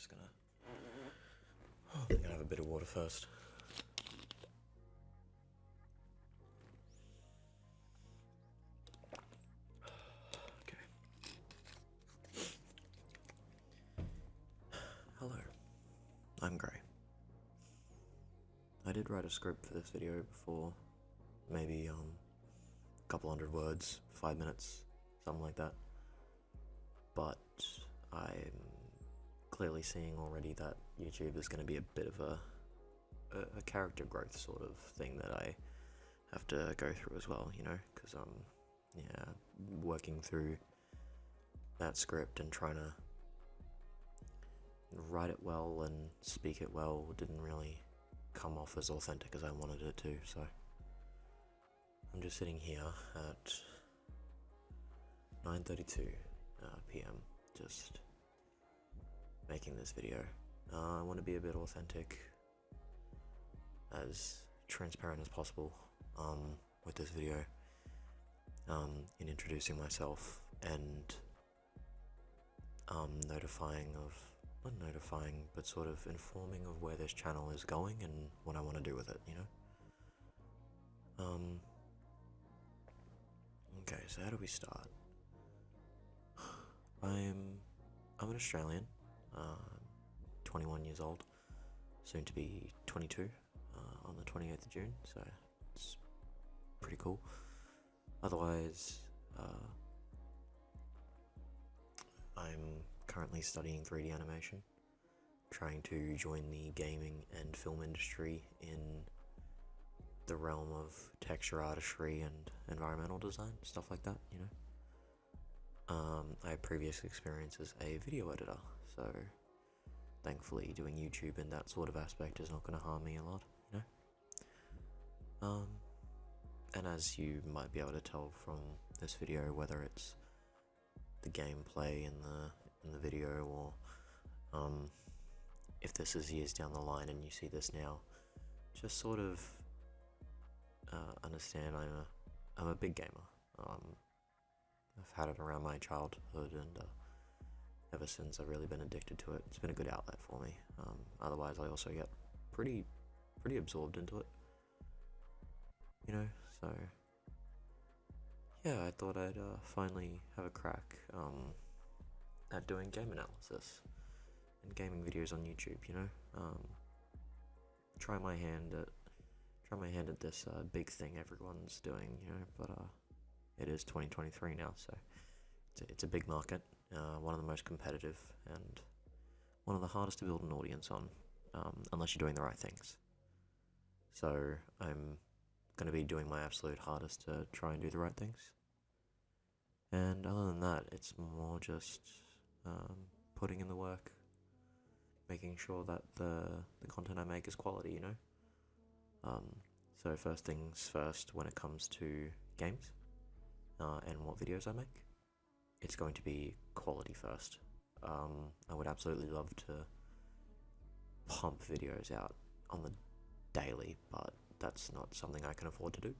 just gonna... I'm gonna have a bit of water first. Okay. Hello. I'm Gray. I did write a script for this video before, maybe a couple hundred words, 5 minutes, something like that. But I'm clearly seeing already that YouTube is going to be a bit of a character growth sort of thing that I have to go through as well, you know, because working through that script and trying to write it well and speak it well didn't really come off as authentic as I wanted it to, so I'm just sitting here at 9:32 p.m. just making this video. I want to be a bit authentic, as transparent as possible with this video, in introducing myself and not notifying, but sort of informing of where this channel is going and what I want to do with it, you know? Okay, so how do we start? I'm an Australian, 21 years old, soon to be 22 on the 28th of June, so it's pretty cool. Otherwise, I'm currently studying 3D animation, trying to join the gaming and film industry in the realm of texture artistry and environmental design, stuff like that, you know. I have previous experience as a video editor, so thankfully doing YouTube in that sort of aspect is not going to harm me a lot, you know. And as you might be able to tell from this video, whether it's the gameplay in the video or if this is years down the line and you see this now, just sort of understand I'm a big gamer. I've had it around my childhood, and ever since I've really been addicted to it. It's been a good outlet for me. Otherwise I also get pretty absorbed into it, you know, so yeah, I thought I'd finally have a crack at doing game analysis and gaming videos on YouTube, you know. Try my hand at this big thing everyone's doing, you know, but it is 2023 now, so it's a big market, one of the most competitive, and one of the hardest to build an audience on, unless you're doing the right things. So I'm going to be doing my absolute hardest to try and do the right things. And other than that, it's more just putting in the work, making sure that the content I make is quality, you know. So first things first, when it comes to games and what videos I make, it's going to be quality first. I would absolutely love to pump videos out on the daily, but that's not something I can afford to do.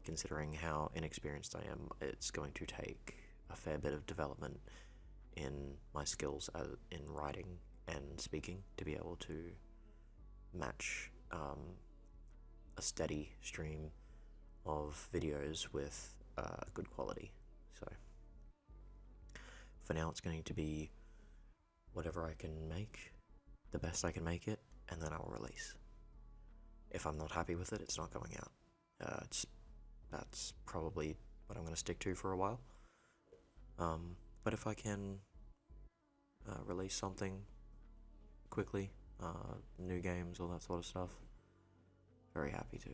Considering how inexperienced I am, it's going to take a fair bit of development in my skills in writing and speaking to be able to match a steady stream of videos with good quality. So for now it's going to be whatever I can make, the best I can make it, and then I'll release. If I'm not happy with it, it's not going out. That's probably what I'm going to stick to for a while. But if I can release something quickly, new games, all that sort of stuff, very happy to.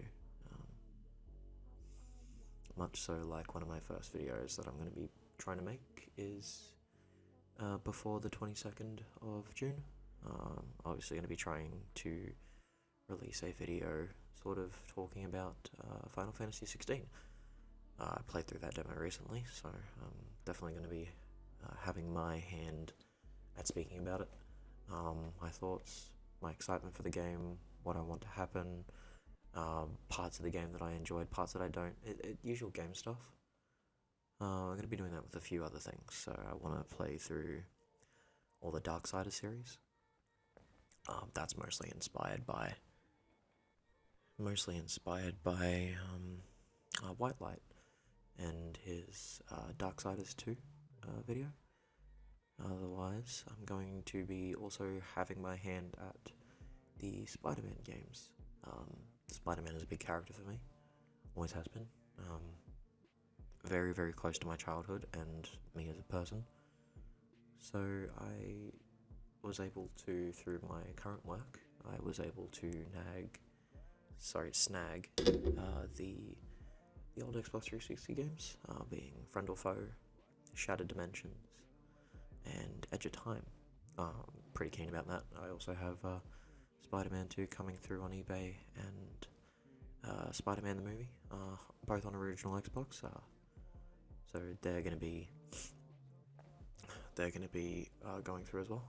Much so like one of my first videos that I'm going to be trying to make is before the 22nd of June. Obviously going to be trying to release a video sort of talking about Final Fantasy 16. I played through that demo recently, so I'm definitely going to be having my hand at speaking about it. My thoughts, my excitement for the game, what I want to happen, parts of the game that I enjoyed, parts that I don't, usual game stuff. I'm going to be doing that with a few other things, so I want to play through or the Darksiders series. That's mostly inspired by White Light and his Darksiders 2 video. Otherwise, I'm going to be also having my hand at the Spider-Man games. Spider-Man is a big character for me, always has been. Very, very close to my childhood and me as a person. So I was able to, through my current work, I was able to snag the old Xbox 360 games, being Friend or Foe, Shattered Dimensions, and Edge of Time. Pretty keen about that. I also have Spider-Man 2 coming through on eBay and Spider-Man the movie, both on original Xbox. So they're gonna be going through as well.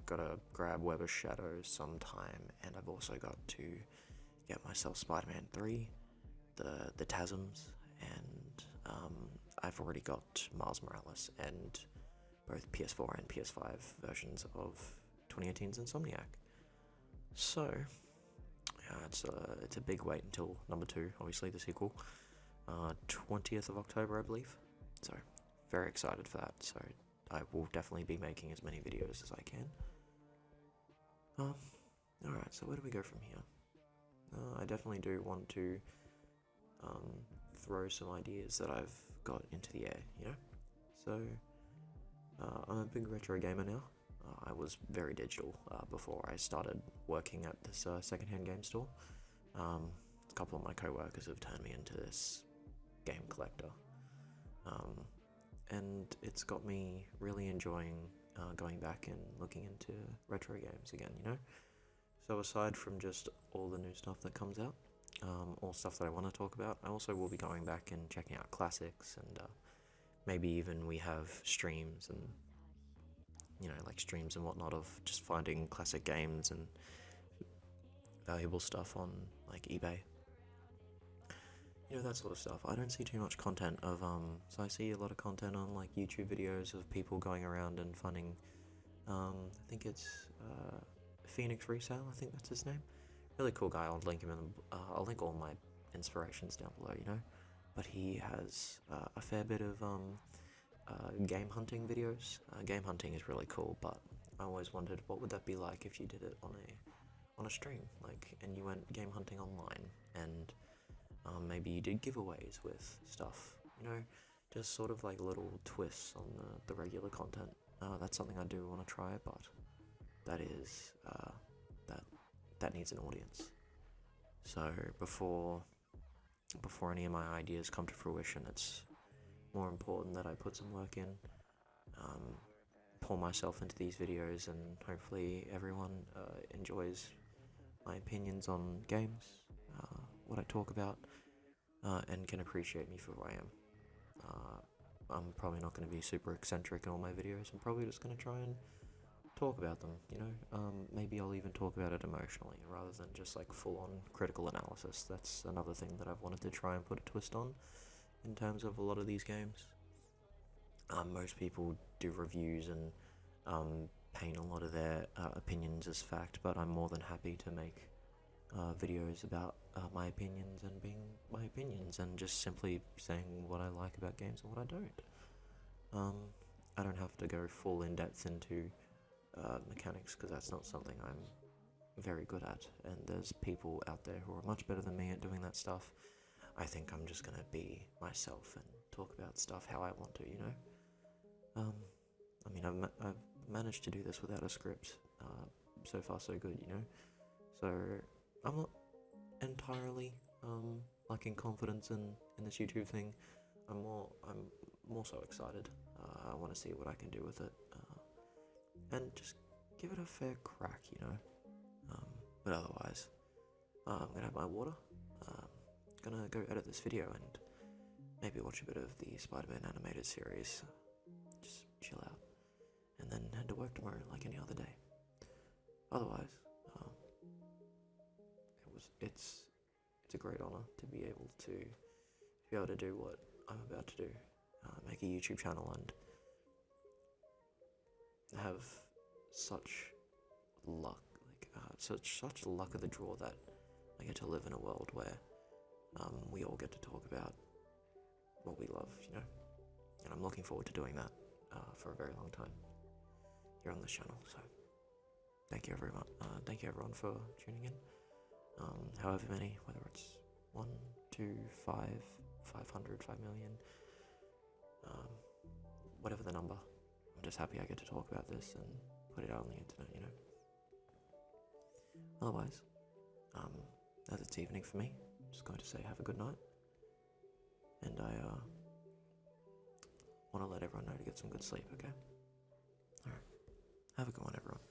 Gotta grab Web of Shadows sometime, and I've also got to get myself Spider-Man 3, the TASMs, and I've already got Miles Morales and both PS4 and PS5 versions of 2018's Insomniac. So it's a big wait until number 2, obviously the sequel, 20th of October, I believe. So very excited for that. So I will definitely be making as many videos as I can. Alright, so where do we go from here? I definitely do want to throw some ideas that I've got into the air, you know? So, I'm a big retro gamer now. I was very digital before I started working at this secondhand game store. A couple of my co-workers have turned me into this game collector. And it's got me really enjoying going back and looking into retro games again, you know? So aside from just all the new stuff that comes out, all stuff that I want to talk about, I also will be going back and checking out classics, and maybe even we have streams and, you know, like streams and whatnot of just finding classic games and valuable stuff on like eBay. You know, that sort of stuff. I don't see too much content of, so I see a lot of content on like YouTube videos of people going around and finding, I think it's, Phoenix Resale, I think that's his name. Really cool guy. I'll link him in I'll link all my inspirations down below, you know. But he has a fair bit of game hunting videos. Game hunting is really cool, but I always wondered what would that be like if you did it on a stream, like, and you went game hunting online, and maybe you did giveaways with stuff, you know, just sort of like little twists on the regular content. That's something I do want to try, but that is that needs an audience. So before any of my ideas come to fruition, it's more important that I put some work in, pour myself into these videos, and hopefully everyone enjoys my opinions on games, what I talk about, and can appreciate me for who I am. I'm probably not going to be super eccentric in all my videos. I'm probably just going to try and talk about them, you know. Maybe I'll even talk about it emotionally rather than just like full-on critical analysis. That's another thing that I've wanted to try and put a twist on in terms of a lot of these games. Most people do reviews and paint a lot of their opinions as fact, but I'm more than happy to make videos about my opinions and being my opinions, and just simply saying what I like about games and what I don't. I don't have to go full in depth into mechanics, because that's not something I'm very good at, and there's people out there who are much better than me at doing that stuff. I think I'm just gonna be myself and talk about stuff how I want to, you know. I mean, I've managed to do this without a script. So far so good, you know. So I'm not entirely lacking confidence in this YouTube thing. I'm more so excited. I want to see what I can do with it, and just give it a fair crack, you know. But otherwise, I'm gonna have my water. Gonna go edit this video and maybe watch a bit of the Spider-Man animated series. Just chill out, and then head to work tomorrow like any other day. Otherwise, it's a great honor to be able to do what I'm about to do, make a YouTube channel and have such luck, like such luck of the draw that I get to live in a world where we all get to talk about what we love, you know. And I'm looking forward to doing that for a very long time here on this channel. So thank you everyone. Thank you everyone for tuning in. However many, whether it's 1, 2, 5, 500, 5 million, whatever the number. I'm just happy I get to talk about this and put it out on the internet, you know. Otherwise, as it's evening for me, I'm just going to say have a good night. And I want to let everyone know to get some good sleep, okay? Alright. Have a good one, everyone.